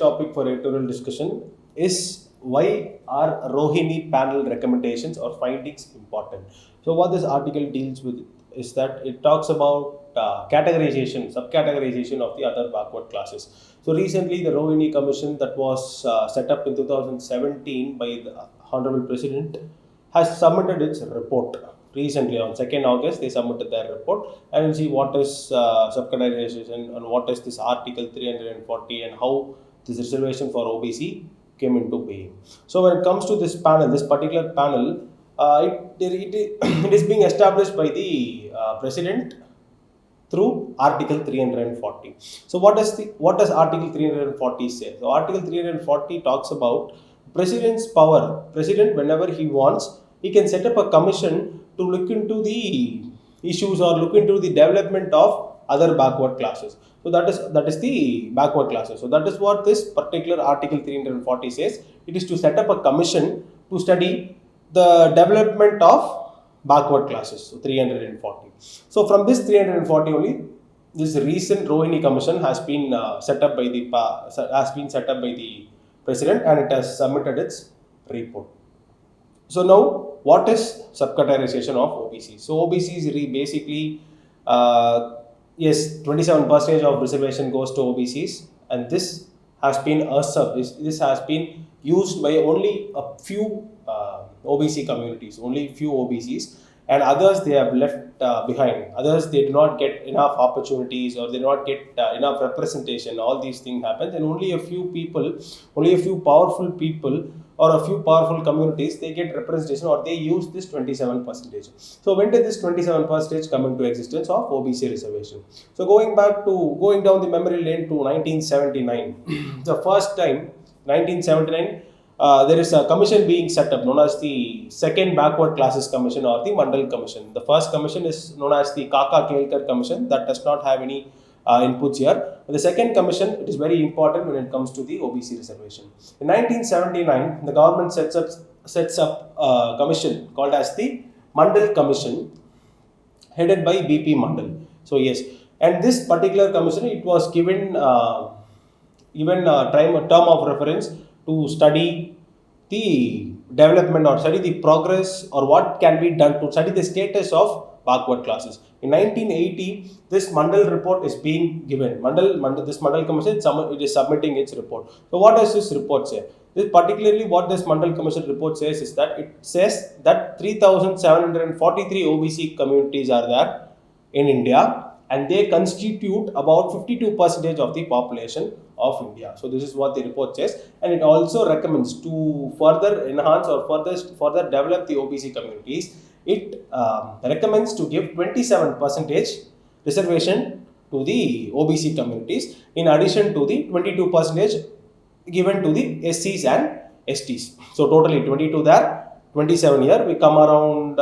topic for editorial discussion is why are Rohini panel recommendations or findings important? So what this article deals with is that it talks about categorization, subcategorization of the other backward classes. So recently the Rohini Commission that was set up in 2017 by the Honorable President has submitted its report. Recently on 2nd August, they submitted their report and we'll see what is subcategorization and what is this Article 340 and how this reservation for OBC came into being. So when it comes to this panel, this particular panel, it is being established by the President through Article 340. So what does Article 340 say? So Article 340 talks about President's power. President, whenever he wants, he can set up a commission to look into the issues or look into the development of other backward classes. So that is the backward classes. So that is what this particular Article 340 says. It is to set up a commission to study the development of backward classes. So 340. So from this 340 only, this recent Rohini Commission has been set up by the President and it has submitted its report. So now, what is subcategorization of OBC? So OBC is basically, yes, 27% of reservation goes to OBCs, and this has been this has been used by only a few OBC communities, only few OBCs, and others they have left behind. Others they do not get enough opportunities or they do not get enough representation. All these things happen, and only a few people, only a few powerful people or a few powerful communities, they get representation or they use this 27%. So when did this 27% come into existence of OBC reservation? So going down the memory lane to 1979, the first time, 1979, there is a commission being set up known as the Second Backward Classes Commission or the Mandal Commission. The first commission is known as the Kaka Kelkar Commission that does not have any inputs here. The second commission, it is very important when it comes to the OBC reservation. In 1979, the government sets up a commission called as the Mandal Commission, headed by BP Mandal. So yes, and this particular commission, it was given a term of reference to study the development or study the progress or what can be done to study the status of backward classes. In 1980, this Mandal report is being given. This Mandal Commission, it is submitting its report. So what does this report say? Particularly what this Mandal Commission report says is that it says that 3,743 OBC communities are there in India and they constitute about 52% of the population of India. So this is what the report says, and it also recommends to further enhance or further develop the OBC communities. It recommends to give 27% reservation to the OBC communities in addition to the 22% given to the SCs and STs. So totally 22 there, 27 here, we come around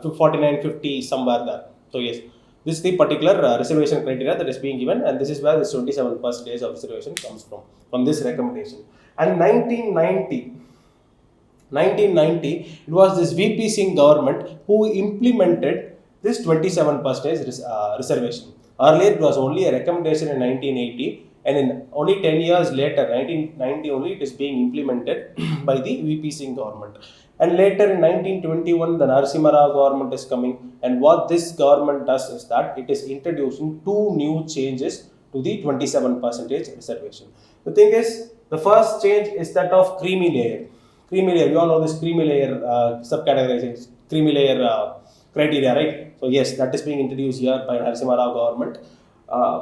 49, 50 somewhere there. So yes, this is the particular reservation criteria that is being given, and this is where this 27% of reservation comes from this recommendation. And 1990, it was this VP Singh government who implemented this 27% reservation. Earlier, it was only a recommendation in 1980, and in only 10 years later, 1990 only, it is being implemented by the VP Singh government. And later in 1921, the Narasimha Rao government is coming, and what this government does is that it is introducing two new changes to the 27% reservation. The thing is, the first change is that of creamy layer. Creamy layer, you all know this creamy layer subcategorization, creamy layer criteria, right? So yes, that is being introduced here by Narasimha Rao government.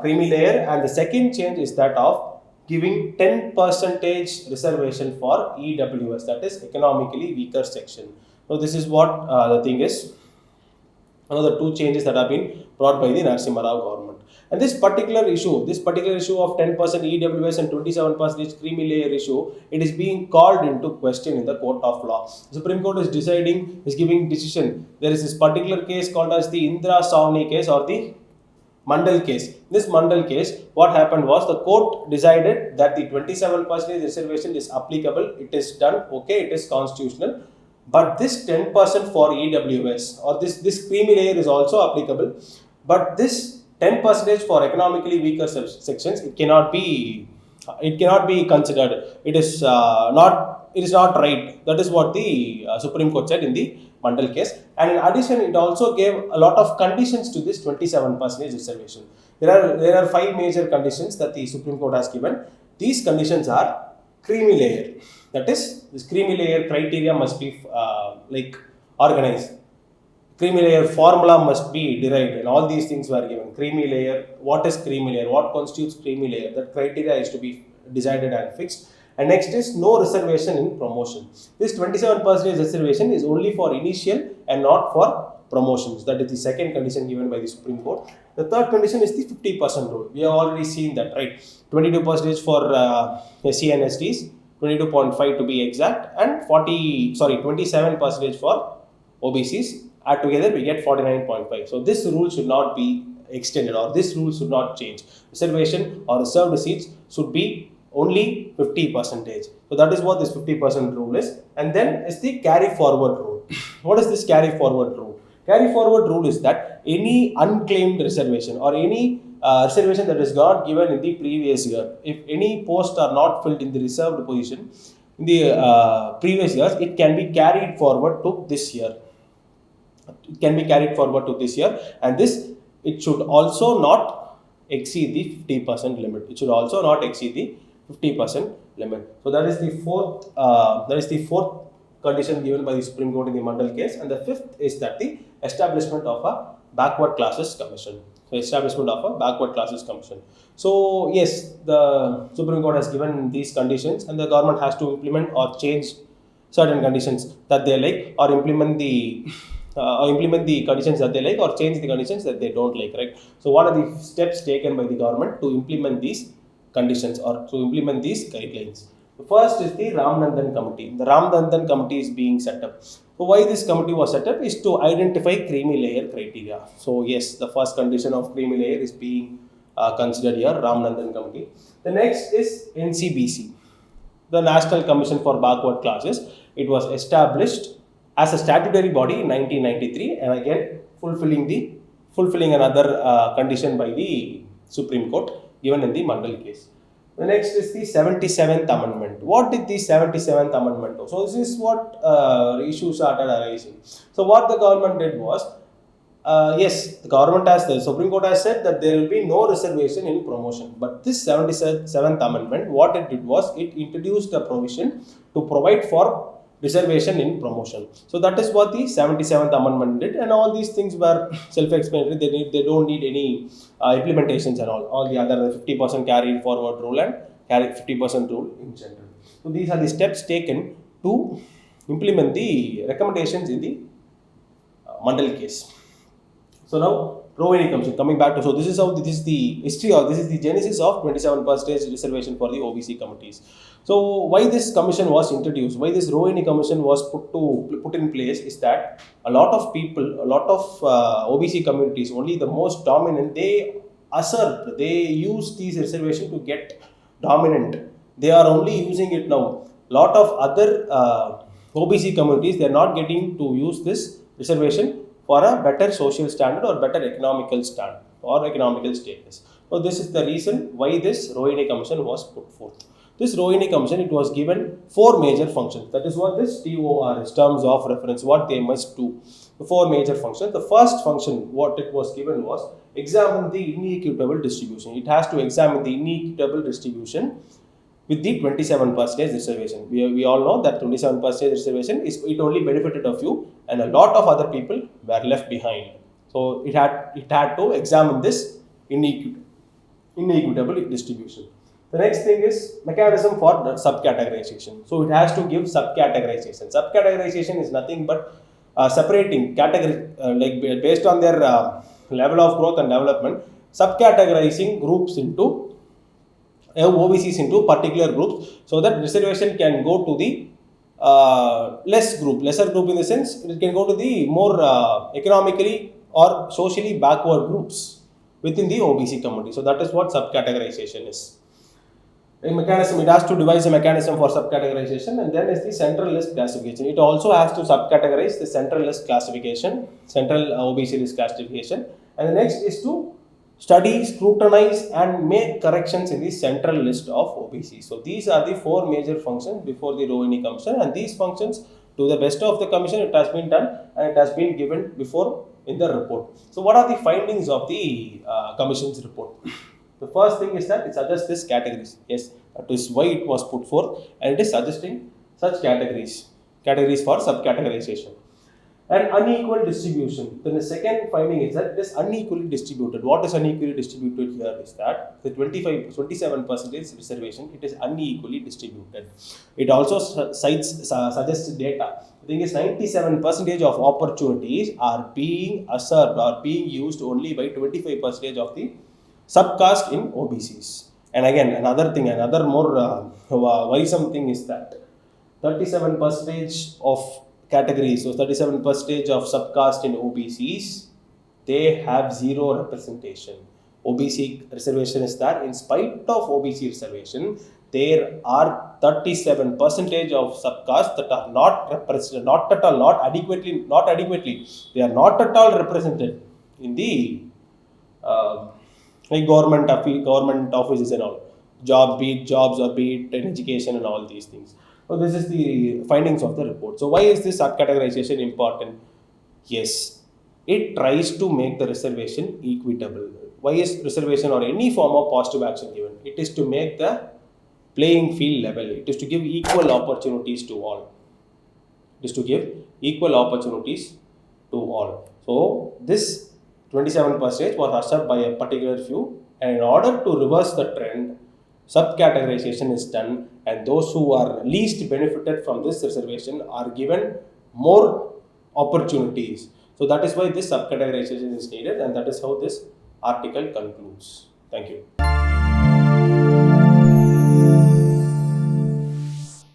Creamy layer, and the second change is that of giving 10% reservation for EWS, that is economically weaker section. So this is what the thing is. Another two changes that have been brought by the Narasimha Rao government. And this particular issue of 10% EWS and 27% creamy layer issue, it is being called into question in the court of law. The Supreme Court is giving decision. There is this particular case called as the Indra Savni case or the Mandal case. In this Mandal case, what happened was the court decided that the 27% reservation is applicable, it is done, okay, it is constitutional. But this 10% for EWS or this creamy layer is also applicable. But this 10% for economically weaker sections, it cannot be It cannot be considered. It is not. It is not right. That is what the Supreme Court said in the Mandal case. And in addition, it also gave a lot of conditions to this 27% reservation. There are 5 major conditions that the Supreme Court has given. These conditions are creamy layer. That is, this creamy layer criteria must be organized. Creamy layer formula must be derived, and all these things were given. Creamy layer, what is creamy layer, what constitutes creamy layer, that criteria is to be decided and fixed. And next is no reservation in promotion. This 27% reservation is only for initial and not for promotions. That is the second condition given by the Supreme Court. The third condition is the 50% rule. We have already seen that, right? 22% for SC and STs, 22.5 to be exact, and 27% for OBCs. Add together, we get 49.5. So this rule should not be extended, or this rule should not change. Reservation or reserved seats should be only 50%. So that is what this 50% rule is. And then is the carry forward rule. What is this carry forward rule? Carry forward rule is that any unclaimed reservation or any reservation that is not given in the previous year, if any posts are not filled in the reserved position in the previous years, it can be carried forward to this year. It can be carried forward to this year, and this, it should also not exceed the 50% limit. It should also not exceed the 50% limit. So that is the fourth condition given by the Supreme Court in the Mandal case. And the fifth is that the establishment of a backward classes commission. So establishment of a backward classes commission. So yes, the Supreme Court has given these conditions, and the government has to implement or change certain conditions that they like, or implement the conditions that they like, or change the conditions that they don't like, right? So what are the steps taken by the government to implement these conditions or to implement these guidelines? The first is the Ramanandan Committee. The Ramanandan Committee is being set up. So why this committee was set up is to identify creamy layer criteria. So yes, the first condition of creamy layer is being considered here, Ramanandan Committee. The next is NCBC, the National Commission for Backward Classes. It was established as a statutory body in 1993, and again fulfilling another condition by the Supreme Court given in the Mandal case. The next is the 77th Amendment. What did the 77th Amendment do? So this is what issues started arising. So what the government did was, yes, the Supreme Court has said that there will be no reservation in promotion. But this 77th Amendment, what it did was, it introduced a provision to provide for reservation in promotion. So that is what the 77th Amendment did, and all these things were self-explanatory. They don't need any implementations and all the other 50% carried forward rule and 50% rule in general. So these are the steps taken to implement the recommendations in the Mandal case. So now Rohini Commission, coming back to, so this is the history, or this is the genesis of 27% reservation for the OBC committees. So why this commission was introduced, why this Rohini Commission was put in place, is that a lot of people, a lot of OBC communities, only the most dominant, they use these reservation to get dominant. They are only using it now. Lot of other OBC communities, they are not getting to use this reservation for a better social standard or better economical standard or economical status. So this is the reason why this Rohini Commission was put forth. This Rohini Commission, it was given 4 major functions. That is what this TOR is, terms of reference, what they must do. The 4 major functions. The first function, what it was given was, examine the inequitable distribution. It has to examine the inequitable distribution with the 27% reservation. We all know that 27% reservation it only benefited a few, and a lot of other people were left behind. So it had to examine this inequitable distribution. The next thing is mechanism for subcategorization. So it has to give subcategorization. Subcategorization is nothing but separating category based on their level of growth and development, subcategorizing groups into OBCs into particular groups, so that reservation can go to the lesser group in the sense it can go to the more economically or socially backward groups within the OBC community. So that is what subcategorization is. A mechanism, it has to devise a mechanism for subcategorization, and then is the central list classification. It also has to subcategorize the central list classification, central OBC list classification, and the next is to study, scrutinize and make corrections in the central list of OBCs. So these are the 4 major functions before the Rohini Commission, and these functions, to the best of the commission, it has been done and it has been given before in the report. So what are the findings of the commission's report? The first thing is that it suggests this categories. Yes, that is why it was put forth, and it is suggesting such categories for subcategorization. And unequal distribution. Then the second finding is that it is unequally distributed. What is unequally distributed here is that the 27% reservation, it is unequally distributed. It also suggests data. The thing is 97% of opportunities are being usurped or being used only by 25% of the subcaste in OBCs. And again, another more worrisome thing is that 37% of categories, so 37% of subcaste in OBCs, they have zero representation. OBC reservation is there. In spite of OBC reservation, there are 37% of subcaste that are not represented, not adequately, they are not at all represented in the like government offices and all, be it jobs or be it in education and all these things. So this is the findings of the report. So why is this subcategorization important? Yes, it tries to make the reservation equitable. Why is reservation or any form of positive action given? It is to make the playing field level. It is to give equal opportunities to all. It is to give equal opportunities to all. So this 27% was usurped by a particular few, and in order to reverse the trend, subcategorization is done, and those who are least benefited from this reservation are given more opportunities. So that is why this subcategorization is needed, and that is how this article concludes. Thank you.